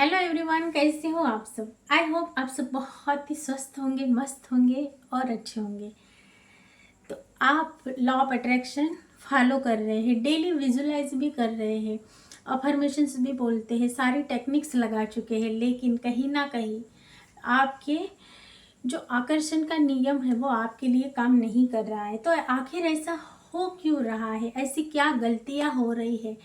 Hello everyone, कैसे हो आप सब। आई होप आप सब बहुत ही स्वस्थ होंगे, मस्त होंगे और अच्छे होंगे। तो आप लॉ ऑफ अट्रैक्शन फॉलो कर रहे हैं, डेली विजुलाइज भी कर रहे हैं, अफर्मेशंस भी बोलते हैं, सारी टेक्निक्स लगा चुके हैं, लेकिन कहीं ना कहीं आपके जो आकर्षण का नियम है वो आपके लिए काम नहीं कर रहा है। तो आखिर ऐसा हो क्यों रहा है, ऐसी क्या गलतियां हो रही है,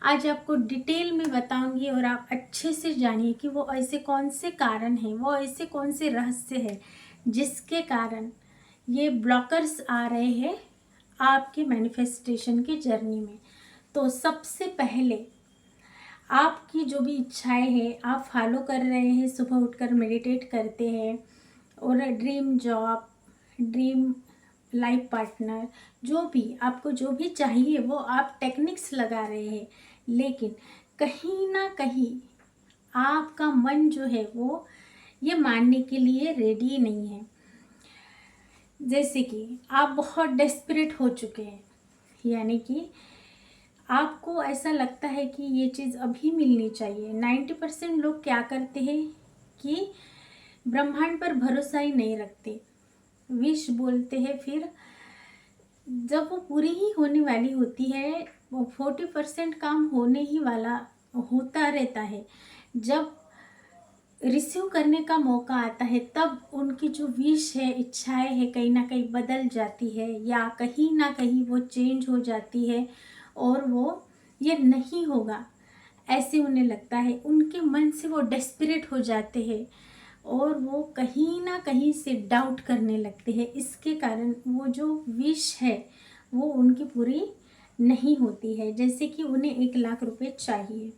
आज आपको डिटेल में बताऊंगी और आप अच्छे से जानिए कि वो ऐसे कौन से कारण हैं, वो ऐसे कौन से रहस्य हैं जिसके कारण ये ब्लॉकर्स आ रहे हैं आपके मैनिफेस्टेशन की जर्नी में। तो सबसे पहले आपकी जो भी इच्छाएं हैं आप फॉलो कर रहे हैं, सुबह उठकर मेडिटेट करते हैं और dream job, dream life partner, जो भी आपको जो भी चाहिए वो आप टेक्निक्स लगा रहे हैं, लेकिन कहीं ना कहीं आपका मन जो है वो ये मानने के लिए रेडी नहीं है। जैसे कि आप बहुत डेस्परेट हो चुके हैं, यानी कि आपको ऐसा लगता है कि ये चीज़ अभी मिलनी चाहिए। 90% लोग क्या करते हैं कि ब्रह्मांड पर भरोसा ही नहीं रखते, विश बोलते हैं, फिर जब वो पूरी ही होने वाली होती है वो 40% काम होने ही वाला होता रहता है। जब रिसीव करने का मौका आता है तब उनकी जो विश है, इच्छाएं है, कहीं ना कहीं बदल जाती है या कहीं ना कहीं वो चेंज हो जाती है और वो ये नहीं होगा ऐसे उन्हें लगता है। उनके मन से वो डेस्परेट हो जाते हैं और वो कहीं ना कहीं से डाउट करने लगते हैं। इसके कारण वो जो विश है वो उनकी पूरी नहीं होती है। जैसे कि उन्हें 1 लाख रुपए चाहिए,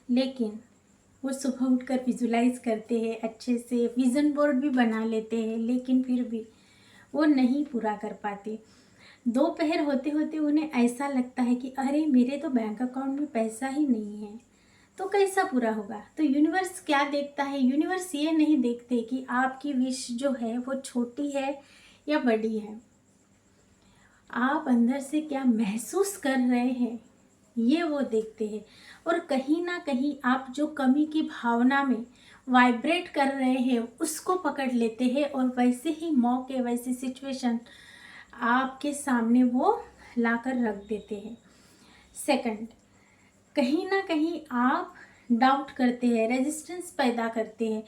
लेकिन वो सुबह उठकर विजुलाइज करते हैं, अच्छे से विजन बोर्ड भी बना लेते हैं, लेकिन फिर भी वो नहीं पूरा कर पाते। दोपहर होते होते उन्हें ऐसा लगता है कि अरे मेरे तो बैंक अकाउंट में पैसा ही नहीं है, तो कैसा पूरा होगा। तो यूनिवर्स क्या देखता है, यूनिवर्स ये नहीं देखते कि आपकी विश जो है वो छोटी है या बड़ी है, आप अंदर से क्या महसूस कर रहे हैं ये वो देखते हैं। और कहीं ना कहीं आप जो कमी की भावना में वाइब्रेट कर रहे हैं उसको पकड़ लेते हैं और वैसे ही मौके, वैसी सिचुएशन आपके सामने वो लाकर रख देते हैं। सेकंड, कहीं ना कहीं आप डाउट करते हैं, रेजिस्टेंस पैदा करते हैं।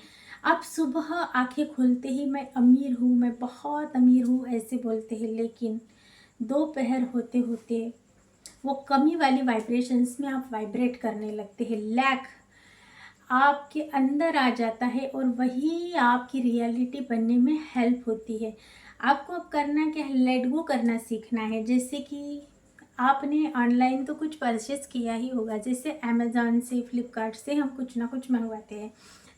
आप सुबह आंखें खोलते ही मैं अमीर हूँ, मैं बहुत अमीर हूँ ऐसे बोलते हैं, लेकिन दोपहर होते होते वो कमी वाली वाइब्रेशंस में आप वाइब्रेट करने लगते हैं। लैक आपके अंदर आ जाता है और वही आपकी रियलिटी बनने में हेल्प होती है। आपको अब करना क्या है, लेट गो करना सीखना है। जैसे कि आपने ऑनलाइन तो कुछ परचेस किया ही होगा, जैसे अमेज़ॉन से, फ्लिपकार्ट से हम कुछ ना कुछ मंगवाते हैं,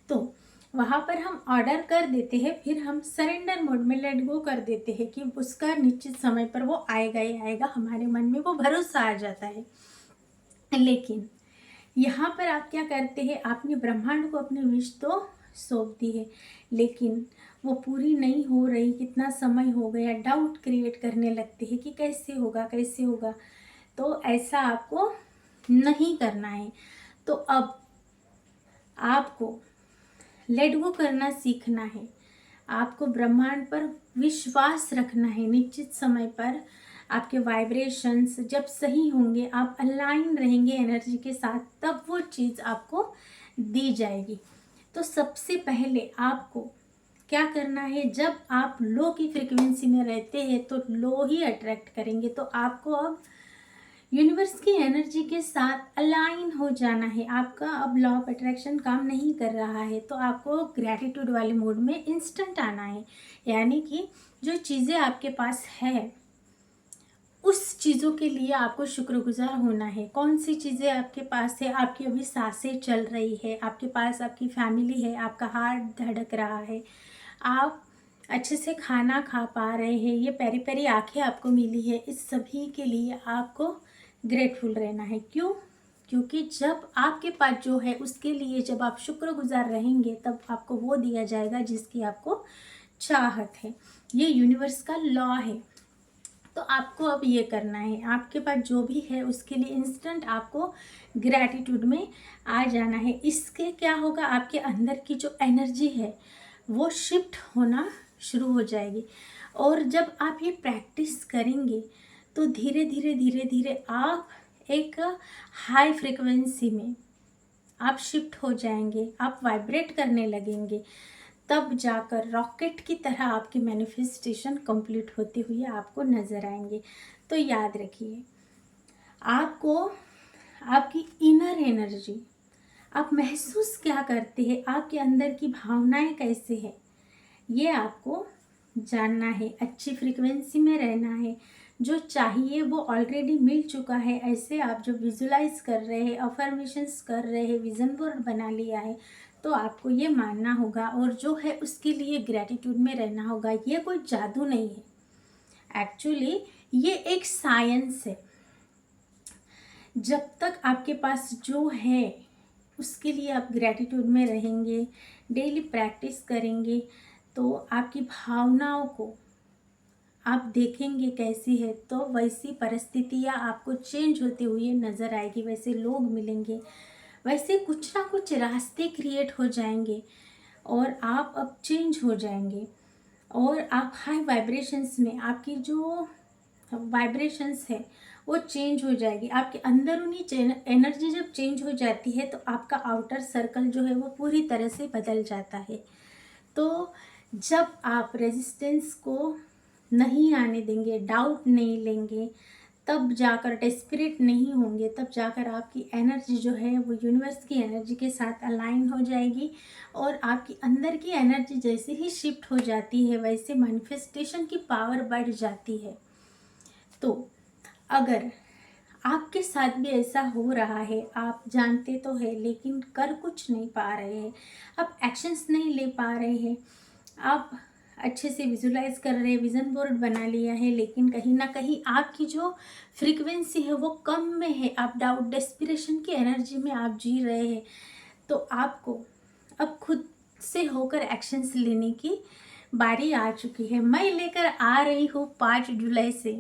तो वहाँ पर हम ऑर्डर कर देते हैं, फिर हम सरेंडर मोड में लेट गो कर देते हैं कि उसका निश्चित समय पर वो आएगा ही आएगा, हमारे मन में वो भरोसा आ जाता है। लेकिन यहाँ पर आप क्या करते हैं, आपने ब्रह्मांड को अपनी विश तो सौंप दी है, लेकिन वो पूरी नहीं हो रही, कितना समय हो गया, डाउट क्रिएट करने लगते हैं कि कैसे होगा कैसे होगा। तो ऐसा आपको नहीं करना है। तो अब आपको लेट गो करना सीखना है, आपको ब्रह्मांड पर विश्वास रखना है। निश्चित समय पर आपके वाइब्रेशंस जब सही होंगे, आप अलाइन रहेंगे एनर्जी के साथ, तब वो चीज़ आपको दी जाएगी। तो सबसे पहले आपको क्या करना है, जब आप लो की फ्रिक्वेंसी में रहते हैं तो लो ही अट्रैक्ट करेंगे। तो आपको अब यूनिवर्स की एनर्जी के साथ अलाइन हो जाना है। आपका अब लॉ ऑफ अट्रैक्शन काम नहीं कर रहा है, तो आपको ग्रैटिट्यूड वाले मोड में इंस्टेंट आना है। यानी कि जो चीज़ें आपके पास है उस चीज़ों के लिए आपको शुक्रगुजार होना है। कौन सी चीज़ें आपके पास है, आपकी अभी सांसें चल रही है, आपके पास आपकी फैमिली है, आपका हार्ट धड़क रहा है, आप अच्छे से खाना खा पा रहे हैं, ये पेरी पेरी आँखें आपको मिली है, इस सभी के लिए आपको ग्रेटफुल रहना है। क्यों? क्योंकि जब आपके पास जो है उसके लिए जब आप शुक्रगुजार रहेंगे तब आपको वो दिया जाएगा जिसकी आपको चाहत है। ये यूनिवर्स का लॉ है। तो आपको अब ये करना है, आपके पास जो भी है उसके लिए इंस्टेंट आपको ग्रैटिट्यूड में आ जाना है। इसके क्या होगा, आपके अंदर की जो एनर्जी है वो शिफ्ट होना शुरू हो जाएगी। और जब आप ये प्रैक्टिस करेंगे तो धीरे धीरे धीरे धीरे आप एक हाई फ्रिक्वेंसी में आप शिफ्ट हो जाएंगे, आप वाइब्रेट करने लगेंगे। तब जाकर रॉकेट की तरह आपकी मैनिफेस्टेशन कंप्लीट होती हुई आपको नज़र आएंगे। तो याद रखिए, आपको आपकी इनर एनर्जी, आप महसूस क्या करते हैं, आपके अंदर की भावनाएं कैसे हैं, ये आपको जानना है। अच्छी फ्रीक्वेंसी में रहना है। जो चाहिए वो ऑलरेडी मिल चुका है। ऐसे आप जो विजुलाइज कर रहे हैं, अफर्मेशंस कर रहे हैं, विजन बोर्ड बना लिया है, तो आपको ये मानना होगा और जो है उसके लिए ग्रैटिट्यूड में रहना होगा। ये कोई जादू नहीं है, एक्चुअली ये एक साइंस है। जब तक आपके पास जो है उसके लिए आप ग्रैटिट्यूड में रहेंगे, डेली प्रैक्टिस करेंगे, तो आपकी भावनाओं को आप देखेंगे कैसी है, तो वैसी परिस्थितियाँ आपको चेंज होती हुई नज़र आएगी, वैसे लोग मिलेंगे, वैसे कुछ ना कुछ रास्ते क्रिएट हो जाएंगे और आप अब चेंज हो जाएंगे। और आप हाई वाइब्रेशंस में, आपकी जो वाइब्रेशंस है वो चेंज हो जाएगी। आपके अंदरूनी एनर्जी जब चेंज हो जाती है तो आपका आउटर सर्कल जो है वो पूरी तरह से बदल जाता है। तो जब आप रेजिस्टेंस को नहीं आने देंगे, डाउट नहीं लेंगे, तब जाकर डेस्परेट नहीं होंगे, तब जाकर आपकी एनर्जी जो है वो यूनिवर्स की एनर्जी के साथ अलाइन हो जाएगी। और आपकी अंदर की एनर्जी जैसे ही शिफ्ट हो जाती है वैसे मैनिफेस्टेशन की पावर बढ़ जाती है। तो अगर आपके साथ भी ऐसा हो रहा है, आप जानते तो है लेकिन कर कुछ नहीं पा रहे हैं, आप एक्शंस नहीं ले पा रहे हैं, आप अच्छे से विजुलाइज कर रहे हैं, विज़न बोर्ड बना लिया है, लेकिन कहीं ना कहीं आपकी जो फ्रीक्वेंसी है वो कम में है, आप डाउट डेस्पिरेशन की एनर्जी में आप जी रहे हैं, तो आपको अब खुद से होकर एक्शंस लेने की बारी आ चुकी है। मैं लेकर आ रही हूँ 5 जुलाई से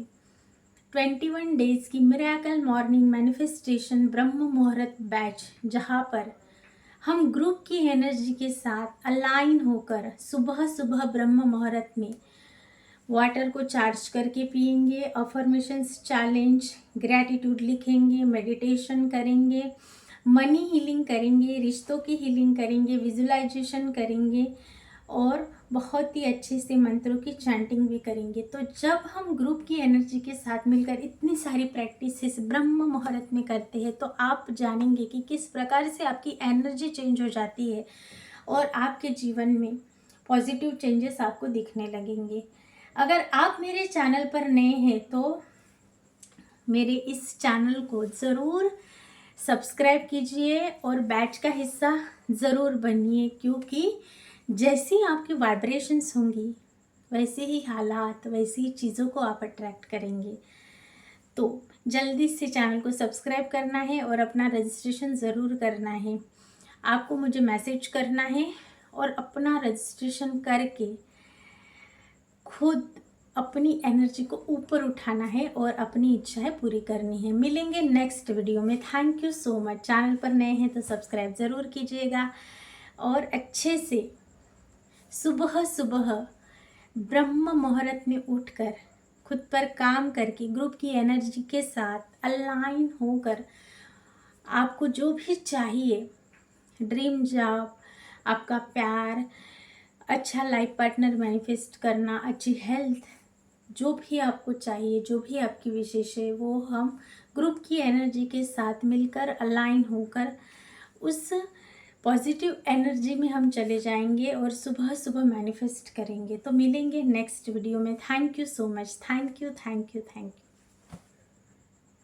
21 डेज की मिरेकल मॉर्निंग मैनिफेस्टेशन ब्रह्म मुहूर्त बैच, जहाँ पर हम ग्रुप की एनर्जी के साथ अलाइन होकर सुबह सुबह ब्रह्म मुहूर्त में वाटर को चार्ज करके पिएंगे, अफर्मेशंस चैलेंज, ग्रैटिट्यूड लिखेंगे, मेडिटेशन करेंगे, मनी हीलिंग करेंगे, रिश्तों की हीलिंग करेंगे, विजुलाइजेशन करेंगे और बहुत ही अच्छे से मंत्रों की चैंटिंग भी करेंगे। तो जब हम ग्रुप की एनर्जी के साथ मिलकर इतनी सारी प्रैक्टिसेस ब्रह्म मुहूर्त में करते हैं तो आप जानेंगे कि किस प्रकार से आपकी एनर्जी चेंज हो जाती है और आपके जीवन में पॉजिटिव चेंजेस आपको दिखने लगेंगे। अगर आप मेरे चैनल पर नए हैं तो मेरे इस चैनल को ज़रूर सब्सक्राइब कीजिए और बैच का हिस्सा ज़रूर बनिए, क्योंकि जैसी आपकी वाइब्रेशंस होंगी वैसे ही हालात, वैसी ही चीज़ों को आप अट्रैक्ट करेंगे। तो जल्दी से चैनल को सब्सक्राइब करना है और अपना रजिस्ट्रेशन ज़रूर करना है। आपको मुझे मैसेज करना है और अपना रजिस्ट्रेशन करके खुद अपनी एनर्जी को ऊपर उठाना है और अपनी इच्छाएं पूरी करनी है। मिलेंगे नेक्स्ट वीडियो में। Thank you so much. Channel पर नए हैं तो सब्सक्राइब ज़रूर कीजिएगा और अच्छे से सुबह सुबह ब्रह्म मुहूर्त में उठकर खुद पर काम करके ग्रुप की एनर्जी के साथ अलाइन होकर आपको जो भी चाहिए, ड्रीम जॉब, आपका प्यार, अच्छा लाइफ पार्टनर मैनिफेस्ट करना, अच्छी हेल्थ, जो भी आपको चाहिए, जो भी आपकी विशेष है, वो हम ग्रुप की एनर्जी के साथ मिलकर अलाइन होकर उस पॉजिटिव एनर्जी में हम चले जाएंगे और सुबह सुबह मैनिफेस्ट करेंगे। तो मिलेंगे नेक्स्ट वीडियो में। Thank you so much. Thank you, thank you, thank you.